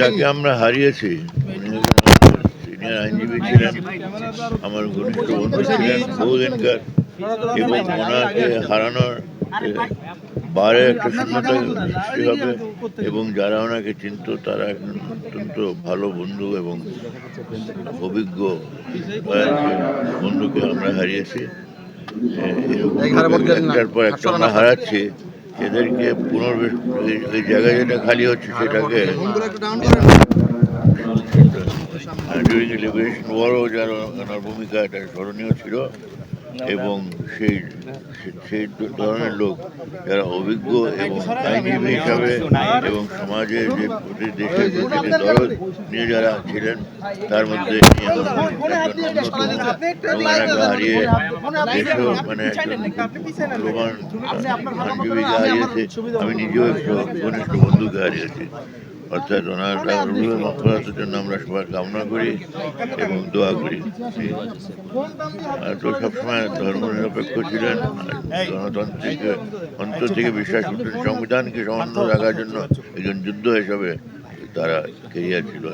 যাকে আমরা হারিয়েছি উনি একজন সিনিয়র আইনজীবী ছিলেন, আমার ঘনিষ্ঠ বন্ধু ছিলেন বহুদিনকার, এবং ওনাকে হারানোর বারে একটা শূন্যতা সৃষ্টি হবে এবং যারা ওনাকে চিনত তারা একজন অত্যন্ত ভালো বন্ধু এবং অভিজ্ঞ বন্ধুকে আমরা হারিয়েছি। একটার পর একটা আমরা হারাচ্ছি, এদেরকে এই জায়গায় যেটা খালি হচ্ছে সেটাকে ডিউরিং লিবারেশন ওয়ারও যারা ওনার ভূমিকা এটা স্মরণীয় ছিল, এবং সেই সেই ধরনের লোক যারা অভিজ্ঞ এবং আইনজীবী হিসাবে এবং সমাজে যে দেশের প্রতি দরদ নিয়ে যারা ছিলেন তার মধ্যে ওনাকে হারিয়ে দেশও মানে একজন মূল্যবান আইনজীবীকে হারিয়েছে। আমি নিজেও একটু ঘনিষ্ঠ বন্ধুকে হারিয়েছি। অর্থাৎ ওনার রুহের মাগফিরাতের জন্য আমরা সবাই কামনা করি এবং দোয়া করি। তো সবসময় ধর্মনিরপেক্ষ ছিলেন, গণতান্ত্রিক অন্তর থেকে বিশ্বাস করতেন, সংবিধানকে সমুন্নত রাখার জন্য একজন যুদ্ধ হিসাবে তারা কেরিয়ার ছিল।